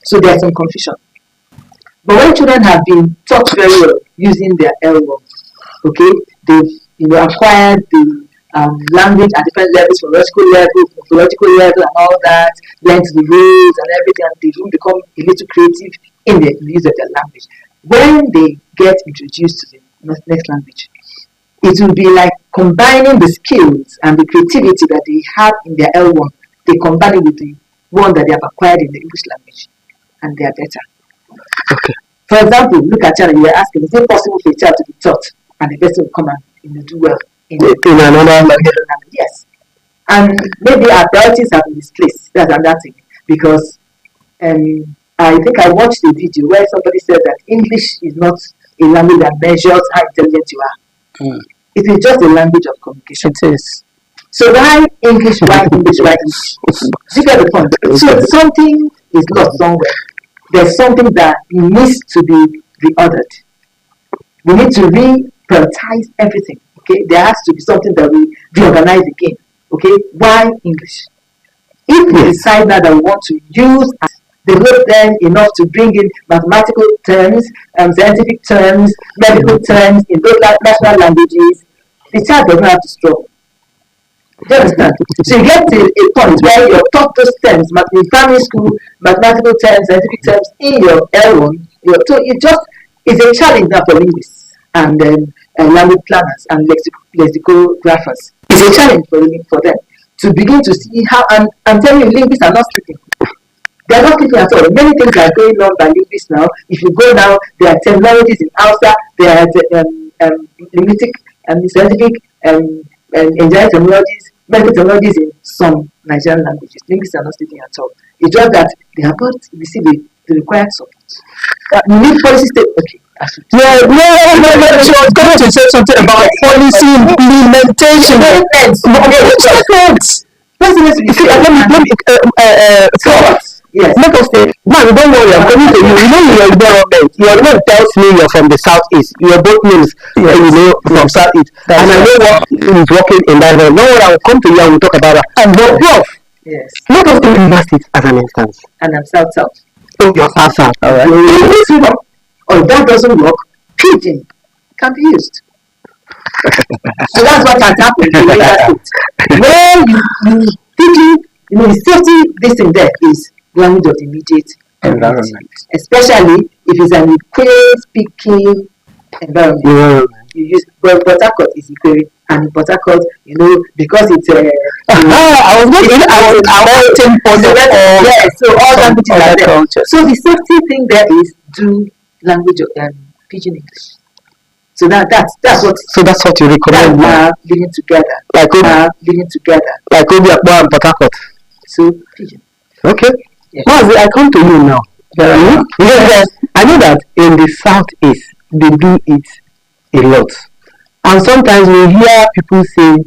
So there's some confusion. But when children have been taught very well using their L1, okay, they've acquired the language at different levels, philological level, morphological level, and all that, learned the rules and everything, and they will become a little creative in the use of their language. When they get introduced to the next language, it will be like combining the skills and the creativity that they have in their L1, they combine it with the one that they have acquired in the English language, and they are better. Okay. For example, look at child, you are asking, is it possible for a child to be taught and the person will come and do well in another language? Yes. And maybe our priorities have been misplaced. That's another thing. Because I think I watched a video where somebody said that English is not a language that measures how intelligent you are. It is just a language of communication. It is. So why English, why English, why English? You get the point. So something is lost somewhere. There's something that needs to be reordered. We need to re-prioritize everything. Okay, there has to be something that we reorganize again. Okay, why English? If we decide now that we want to use and develop them enough to bring in mathematical terms, scientific terms, medical terms in those national languages, the child does not have to struggle. Do you understand? So you get to a point where you're taught those terms, in primary school, mathematical terms, scientific terms, in your L1. So it's a challenge now for linguists and language planners and lexicographers. It's a challenge for them to begin to see how, and I'm telling you, linguists are not sleeping. They are not sleeping at all. Many things are going on by linguists now. If you go now, there are terminologies in Hausa, there are linguistic and scientific engineering terminologies, medical terminologies in some Nigerian languages. Linguists are not speaking at all. It's just that they have got to receive the required support. You need policy statement. Okay. No. She was going to say something about policy implementation. Yes. Let us say, man, don't worry, I'm coming to you. You know your environment. Your name tells me you're from the southeast. Your both names, from southeast. And I know what is working in that environment. No worry, I will come to you and we'll talk about that. And PROF. Yes. Let us take universities as an instance. And I'm south. Oh, you're south. All right. Or if that doesn't work, pidgin can be used. So that's what has happened in Lagos State. Where you pidgin, the safety this thing there is language of the immediate environment. Especially if it's an Ikwe speaking environment. You use Port Harcourt is Ikwe, and in Port Harcourt, because it's I was so all languages are there. So the safety thing there is do language of pidgin English. So that's what. So that's what you recommend. Living together. Like living together. Like Obi Akbar and Port Harcourt. So pidgin. Okay. Yes. Mazi, I come to you now. Yes. I know that in the southeast they do it a lot, and sometimes we hear people say,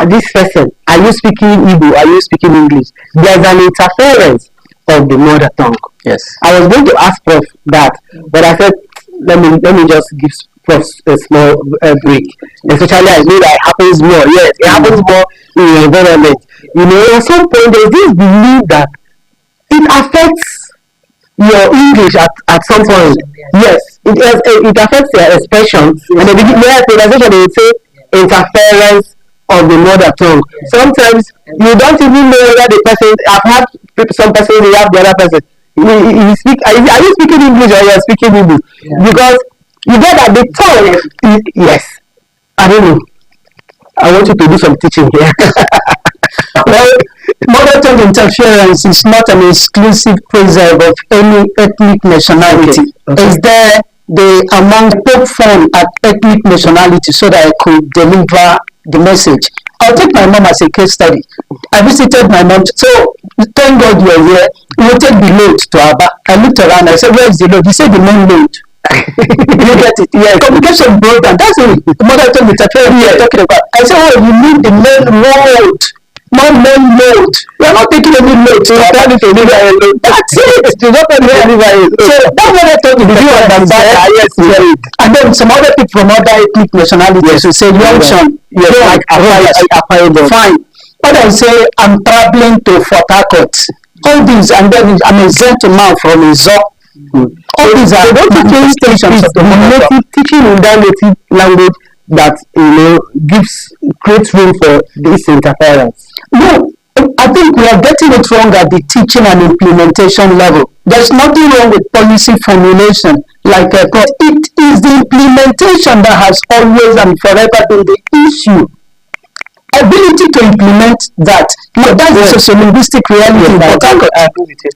this person, are you speaking Igbo? Are you speaking English? There's an interference of the mother tongue. Yes. I was going to ask Prof that, but I said, let me just give Prof a small break. Especially I know that it happens more. Yes, it happens more in your environment. At some point there's this belief that it affects your English at some point. Yes, it affects your expression. And the pronunciation they will say interference of the mother tongue. Sometimes you don't even know whether the person. I've had some person they have the other person. Are you speaking English or you are speaking English? Yeah. Because you get that the tongue. Yes, I don't know. I want you to do some teaching here. Well, mother tongue interference is not an exclusive preserve of any ethnic nationality. Okay. Is there among the top form at ethnic nationality so that I could deliver the message? I'll take my mom as a case study. I visited my mom, so thank God you're here. We will take the load to Aba. I looked around, I said, where is the load? He said, the main load. You get it? Yeah. Communication broke down. That's it. The mother told me you're talking about. I said, you mean the main road, not main load. You're not taking any load. So you're trying to deliver a load. That's it. You're not going to deliver it. So that's what I told you. Did you understand? Yes. And then some other people from other ethnic nationalities will say, Yongshan, fine. But I say, I'm traveling to Port Harcourt. All these, and then I'm a Z to mouth from a Z. All these are manifestations of the native teaching in that native language that gives creates room for this interference. No, I think we are getting it wrong at the teaching and implementation level. There's nothing wrong with policy formulation, but it is the implementation that has always and forever been the issue. Ability to implement that. Now, that's the sociolinguistic reality.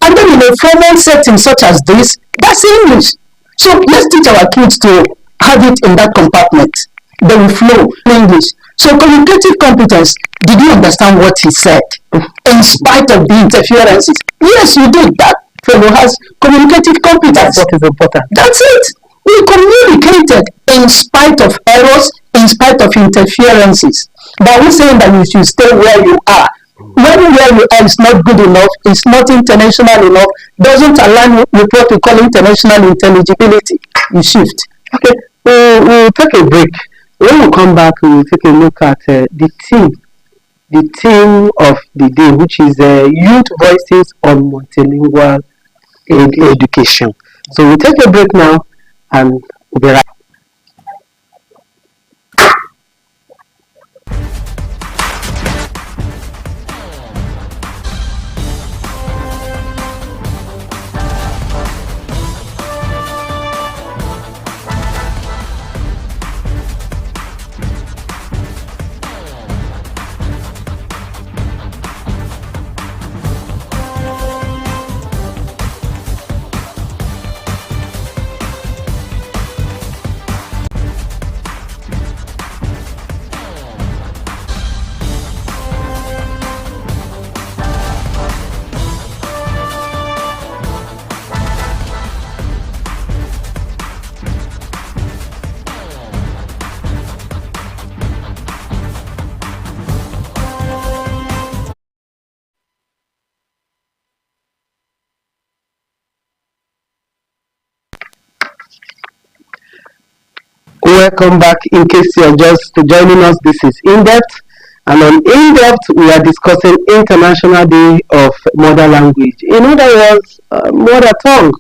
And then in a formal setting such as this, that's English. So let's teach our kids to have it in that compartment. They will flow in English. So communicative competence, did you understand what he said? In spite of the interferences. Yes, you did. That fellow has communicative competence. That's what is important. That's it. We communicated in spite of errors, in spite of interferences. But we're saying that you should stay where you are. When where you are is not good enough, it's not international enough, doesn't align with what we call international intelligibility, you shift. Okay, we'll take a break. When we come back, we'll take a look at the theme of the day, which is Youth Voices on Multilingual Education. So we'll take a break now, and we'll be right back. Welcome back. In case you're just joining us, this is In-Depth, and on In-Depth we are discussing International Day of Mother Language, in other words, mother tongue.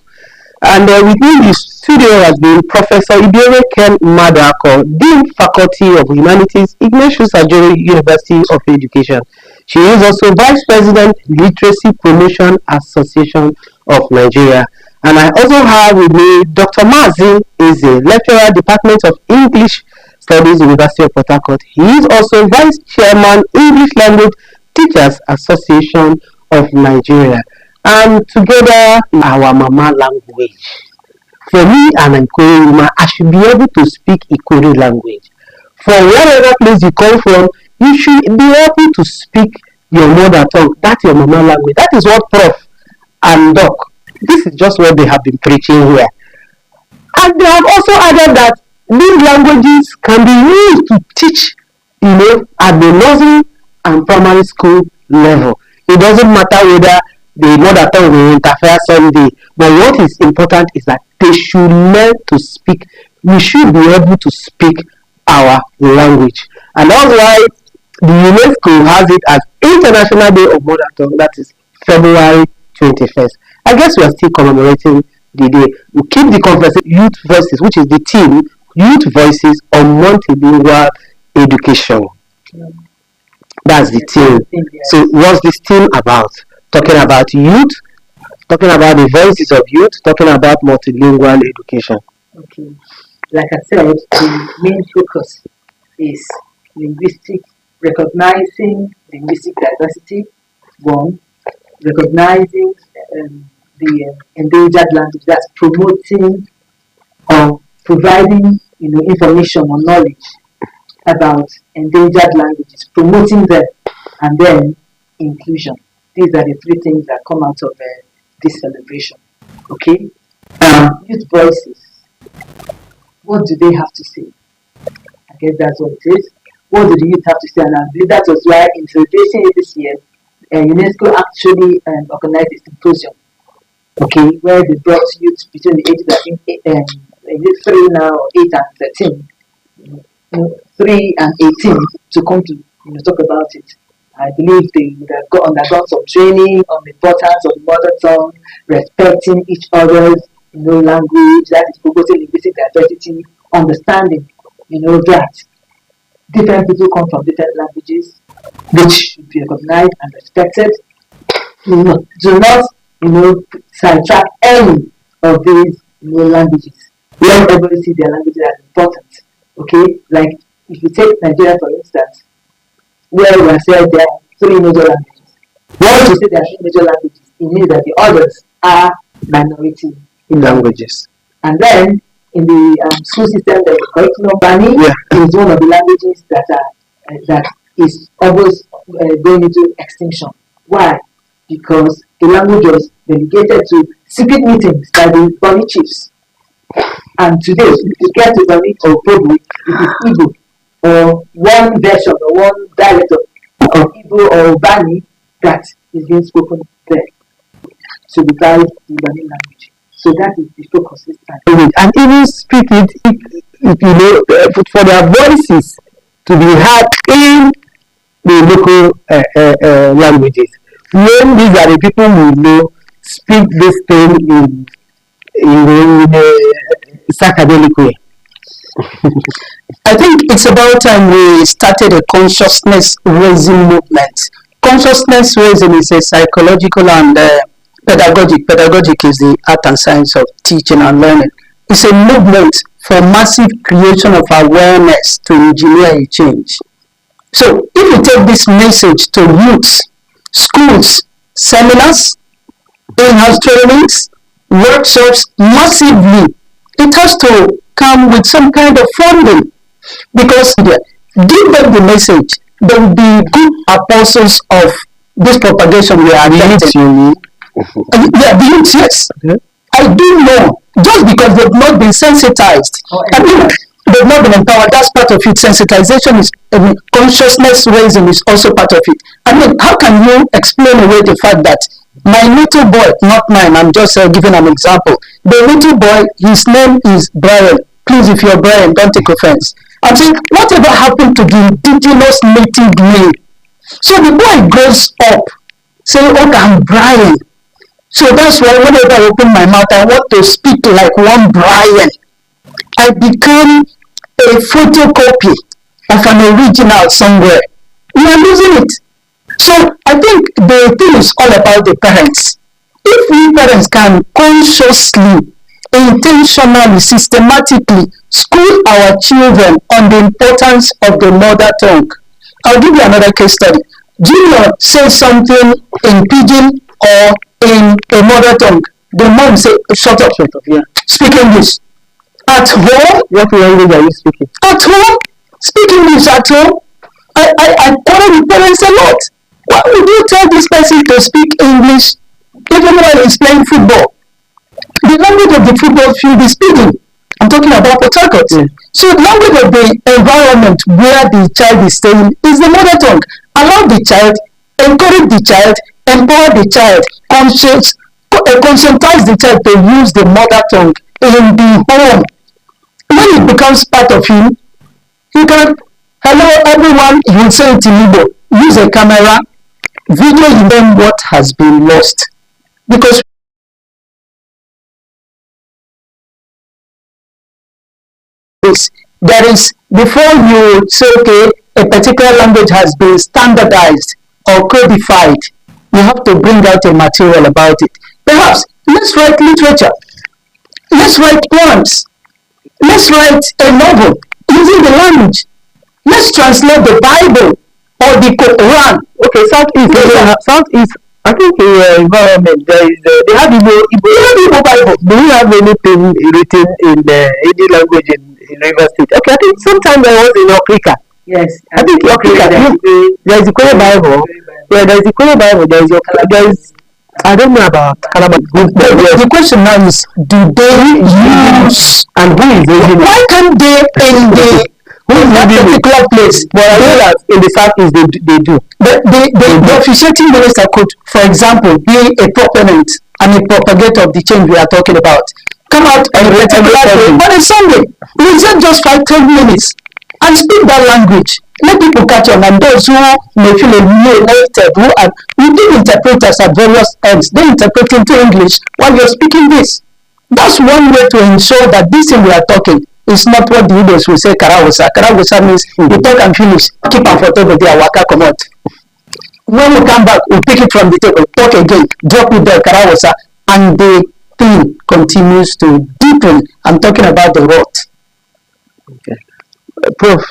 And with me in the studio has been Professor IBIERE KEN-MADUAKO, Dean Faculty of Humanities, Ignatius Ajuri University of Education. She is also Vice President, Literacy Promotion Association of Nigeria. And I also have with me Dr. MAZI, is a lecturer, Department of English Studies, University of Port Harcourt. He is also Vice Chairman, English Language Teachers Association of Nigeria. And together, our mama language. For me, an Ikoro woman, I should be able to speak Ikoro language. For wherever place you come from, you should be able to speak your mother tongue. That's your mama language. That is what Prof and Doc, this is just what they have been preaching here. And they have also added that these languages can be used to teach, at the nursery and primary school level. It doesn't matter whether the mother tongue will interfere someday, but what is important is that they should learn to speak. We should be able to speak our language. And that's why the UNESCO has it as International Day of Mother Tongue, that is February 21st. I guess we are still commemorating the day. We keep the conversation Youth Voices, which is the theme, Youth Voices on Multilingual Education. That's the theme. So what's this theme about? Talking about youth, talking about the voices of youth, talking about multilingual education. Okay. Like I said, the main focus is recognizing linguistic diversity, one, recognizing the endangered language, that's promoting or providing information or knowledge about endangered languages, promoting them, and then inclusion. These are the three things that come out of this celebration. Okay? Youth voices. What do they have to say? I guess that's what it is. What do the youth have to say? And I believe that was why in celebration this year, UNESCO actually organized a symposium, okay, where they brought youth between the ages of 3 now, or 8 and 13, 3 and 18 to come to talk about it. I believe they would have undergone some training on the importance of the mother tongue, respecting each other's, language, that is promoting linguistic diversity, understanding, that different people come from different languages, which should be recognized and respected. Do not, sidetrack any of these, languages. Let everybody see their languages as important. Okay, like if you take Nigeria for instance, where we are said there are 3 major languages. Once you say there are 3 major languages, it means that the others are minority languages. And then in the school system, the curriculum Bani is one of the languages that is always going into extinction. Why? Because the language was delegated to secret meetings by the Bani chiefs. And today, if you get to Bani or Pogo, it is Igbo, or one version or one dialect of Igbo or Bani that is being spoken there. So besides the Bani language. So that is the focus this time. And even speak it, for their voices to be heard in the local languages. When these are the people who speak this thing in a psychedelic way. I think it's about time we started a consciousness raising movement. Consciousness raising is a psychological and pedagogic. Pedagogic is the art and science of teaching and learning. It's a movement for massive creation of awareness to engineer a change. So if you take this message to youths, schools, seminars, in-house trainings, workshops massively, it has to come with some kind of funding, because give them the message. They will be good apostles of this propagation we are attempting. Yeah, the youth, yes. I do know, just because they've not been sensitized. I mean, they've not been empowered. That's part of it. Sensitization is, consciousness raising is also part of it. I mean, how can you explain away the fact that my little boy, not mine, I'm just giving an example. The little boy, his name is Brian. Please, if you're Brian, don't take offense. I'm saying, whatever happened to the indigenous native name? So the boy grows up saying, okay, I'm Brian. So that's why whenever I open my mouth, I want to speak like one Brian. I become a photocopy of an original somewhere. We are losing it. So I think the thing is all about the parents. If we parents can consciously, intentionally, systematically school our children on the importance of the mother tongue. I'll give you another case study. Junior says something in pidgin or in a mother tongue. The mom says, shut up, yeah. Speak English. At home, what language are you speaking? At home, speak English at home. I quarrel with parents a lot. Why would you tell this person to speak English even while he's playing football? The language of the football field is speaking. I'm talking about Port Harcourt. So the language of the environment where the child is staying is the mother tongue. Allow the child, encourage the child, empower the child, conscientize the child to use the mother tongue in the home. When it becomes part of him, you can, hello everyone, you will say it in Igbo. Use a camera, video in them what has been lost. Because there is, before you say, okay, a particular language has been standardized or codified, you have to bring out a material about it. Perhaps, let's write literature. Let's write poems. Let's write a novel using the language. Let's translate the Bible or the Quran. Okay, Southeast, I think in the environment, there is, they have Igbo Bible. Do you have anything written in any language in River State? Okay, I think sometime I was in Africa. Yes. I think Africa, there is a Korean Bible. Yeah, there is a Korean Bible. There is, I don't know about Calabar. The question now is, do they use, and who is reading it? why can't they in the that particular place? But I know that in the Southeast they do. The officiating minister could, for example, be a proponent and a propagator of the change we are talking about. Come out on a particular day on a Sunday, present just 5-10 minutes and speak that language. let people catch on, and those who may feel alienated, who are, you do interpreters at various ends, they interpret into English while you're speaking this. That's one way to ensure that this thing we are talking is not what the Igbos will say, Karawusa. Karawusa means you talk and finish, keep on photo with their waka come out. When we come back, we pick it from the table, talk again, drop it there, Karawusa, and the thing continues to deepen. I'm talking about the rot. Okay. Prof,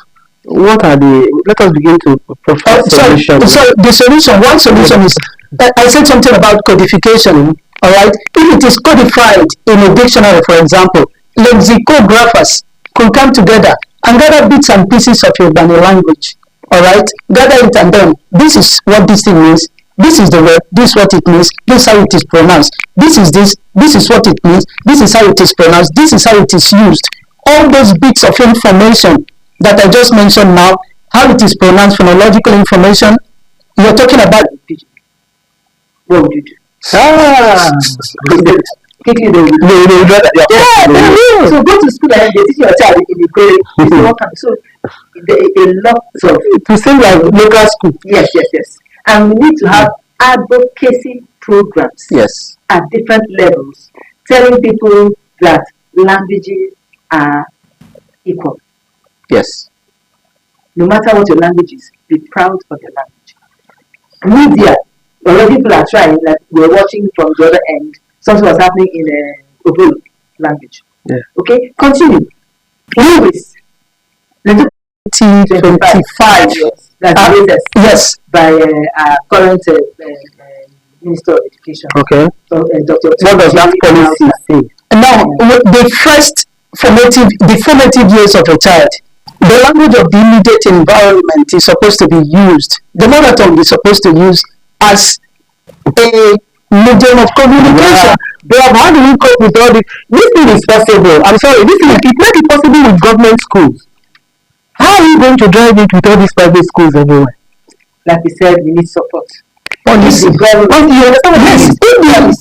what are the, let us begin to propose solution. So the solution, one solution is, I said something about codification, all right? If it is codified in a dictionary, for example, lexicographers could come together and gather bits and pieces of your Bani language, all right? Gather it and then, this is what this thing means, this is the word, this is what it means, this is how it is pronounced, this is what it means, this is how it is pronounced, this is how it is used. All those bits of information that I just mentioned now, how it is pronounced, phonological information, you're talking about. What would you do? Quickly So go to school and they teach your child in the grade. So a lot of to seem like local school. Yes. And we need to have advocacy programs. Yes. At different levels, telling people that languages are equal. Yes. No matter what your language is, be proud of your language. Media, already people are trying, like we're watching from the other end, something was happening in a Obo language. Yeah. Okay, continue. Lewis, 2025. That's the latest. Yes. By our current Minister of Education. Okay. Dr. What does that policy say? Now, the formative years of a child, the language of the immediate environment is supposed to be used. The mother tongue is supposed to use as a medium of communication. But how do we cope with all this? This thing is possible. I'm sorry, this thing it may be possible with government schools. How are you going to drive it with all these private schools everywhere? Like we said, we need support. Policy. Government. Yes, government